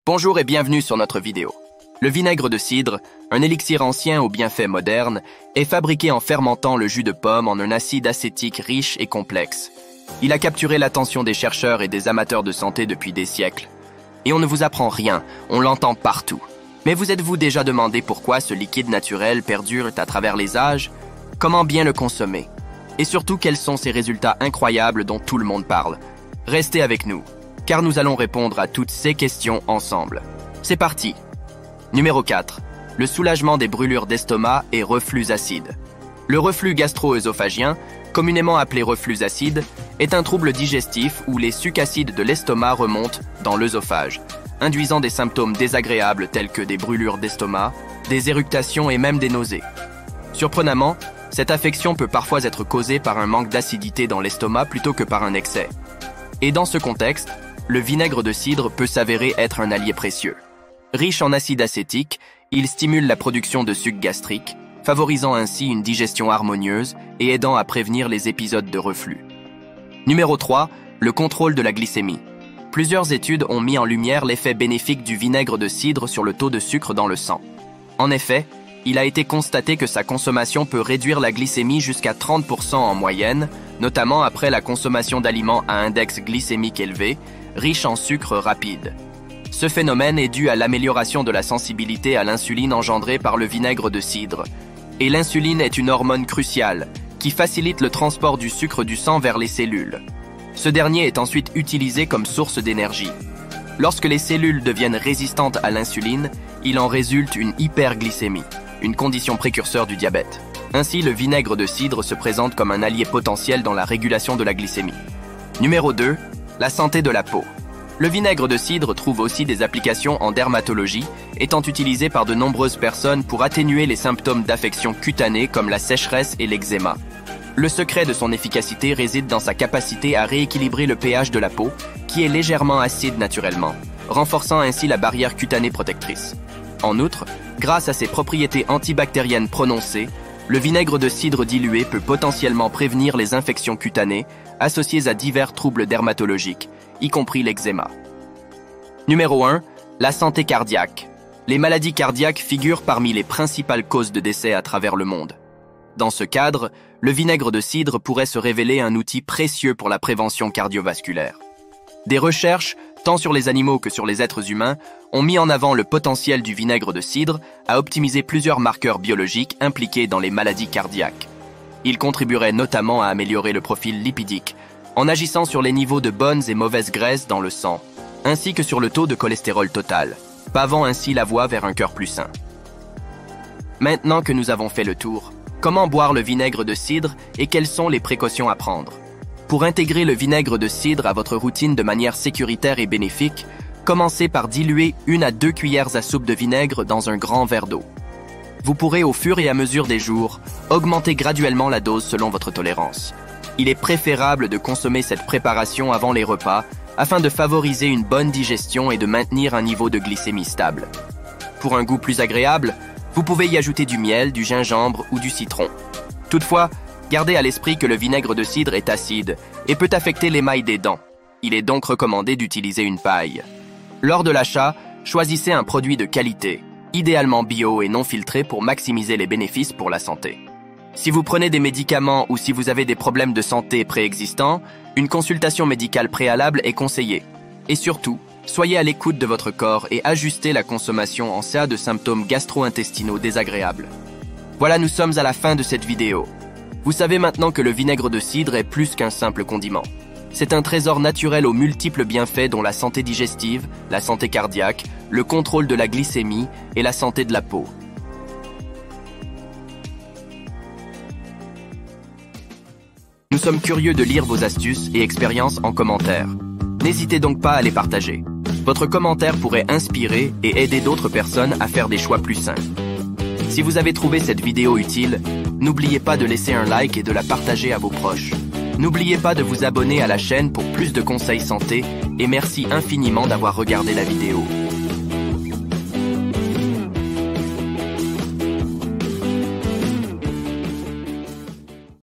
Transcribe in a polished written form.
Bonjour et bienvenue sur notre vidéo. Le vinaigre de cidre, un élixir ancien aux bienfaits modernes, est fabriqué en fermentant le jus de pomme en un acide acétique riche et complexe. Il a capturé l'attention des chercheurs et des amateurs de santé depuis des siècles. Et on ne vous apprend rien, on l'entend partout. Mais vous êtes-vous déjà demandé pourquoi ce liquide naturel perdure à travers les âges? Comment bien le consommer? Et surtout, quels sont ces résultats incroyables dont tout le monde parle? Restez avec nous, car nous allons répondre à toutes ces questions ensemble. C'est parti! Numéro 4. Le soulagement des brûlures d'estomac et reflux acide. Le reflux gastro-œsophagien, communément appelé reflux acide, est un trouble digestif où les sucs acides de l'estomac remontent dans l'œsophage, induisant des symptômes désagréables tels que des brûlures d'estomac, des éructations et même des nausées. Surprenamment, cette affection peut parfois être causée par un manque d'acidité dans l'estomac plutôt que par un excès. Et dans ce contexte, le vinaigre de cidre peut s'avérer être un allié précieux. Riche en acide acétique, il stimule la production de sucs gastriques, favorisant ainsi une digestion harmonieuse et aidant à prévenir les épisodes de reflux. Numéro 3. Le contrôle de la glycémie. Plusieurs études ont mis en lumière l'effet bénéfique du vinaigre de cidre sur le taux de sucre dans le sang. En effet, il a été constaté que sa consommation peut réduire la glycémie jusqu'à 30% en moyenne, notamment après la consommation d'aliments à index glycémique élevé, riches en sucre rapide. Ce phénomène est dû à l'amélioration de la sensibilité à l'insuline engendrée par le vinaigre de cidre. Et l'insuline est une hormone cruciale, qui facilite le transport du sucre du sang vers les cellules. Ce dernier est ensuite utilisé comme source d'énergie. Lorsque les cellules deviennent résistantes à l'insuline, il en résulte une hyperglycémie, une condition précurseur du diabète. Ainsi, le vinaigre de cidre se présente comme un allié potentiel dans la régulation de la glycémie. Numéro 2. La santé de la peau. Le vinaigre de cidre trouve aussi des applications en dermatologie, étant utilisé par de nombreuses personnes pour atténuer les symptômes d'affections cutanées comme la sécheresse et l'eczéma. Le secret de son efficacité réside dans sa capacité à rééquilibrer le pH de la peau, qui est légèrement acide naturellement, renforçant ainsi la barrière cutanée protectrice. En outre, grâce à ses propriétés antibactériennes prononcées, le vinaigre de cidre dilué peut potentiellement prévenir les infections cutanées associées à divers troubles dermatologiques, y compris l'eczéma. Numéro 1. La santé cardiaque. Les maladies cardiaques figurent parmi les principales causes de décès à travers le monde. Dans ce cadre, le vinaigre de cidre pourrait se révéler un outil précieux pour la prévention cardiovasculaire. Des recherches, tant sur les animaux que sur les êtres humains, ont mis en avant le potentiel du vinaigre de cidre à optimiser plusieurs marqueurs biologiques impliqués dans les maladies cardiaques. Il contribuerait notamment à améliorer le profil lipidique, en agissant sur les niveaux de bonnes et mauvaises graisses dans le sang, ainsi que sur le taux de cholestérol total, pavant ainsi la voie vers un cœur plus sain. Maintenant que nous avons fait le tour, comment boire le vinaigre de cidre et quelles sont les précautions à prendre? Pour intégrer le vinaigre de cidre à votre routine de manière sécuritaire et bénéfique, commencez par diluer 1 à 2 cuillères à soupe de vinaigre dans un grand verre d'eau. Vous pourrez au fur et à mesure des jours, augmenter graduellement la dose selon votre tolérance. Il est préférable de consommer cette préparation avant les repas afin de favoriser une bonne digestion et de maintenir un niveau de glycémie stable. Pour un goût plus agréable, vous pouvez y ajouter du miel, du gingembre ou du citron. Toutefois, gardez à l'esprit que le vinaigre de cidre est acide et peut affecter l'émail des dents. Il est donc recommandé d'utiliser une paille. Lors de l'achat, choisissez un produit de qualité, idéalement bio et non filtré pour maximiser les bénéfices pour la santé. Si vous prenez des médicaments ou si vous avez des problèmes de santé préexistants, une consultation médicale préalable est conseillée. Et surtout, soyez à l'écoute de votre corps et ajustez la consommation en cas de symptômes gastro-intestinaux désagréables. Voilà, nous sommes à la fin de cette vidéo. Vous savez maintenant que le vinaigre de cidre est plus qu'un simple condiment. C'est un trésor naturel aux multiples bienfaits dont la santé digestive, la santé cardiaque, le contrôle de la glycémie et la santé de la peau. Nous sommes curieux de lire vos astuces et expériences en commentaire. N'hésitez donc pas à les partager. Votre commentaire pourrait inspirer et aider d'autres personnes à faire des choix plus sains. Si vous avez trouvé cette vidéo utile, n'oubliez pas de laisser un like et de la partager à vos proches. N'oubliez pas de vous abonner à la chaîne pour plus de conseils santé et merci infiniment d'avoir regardé la vidéo.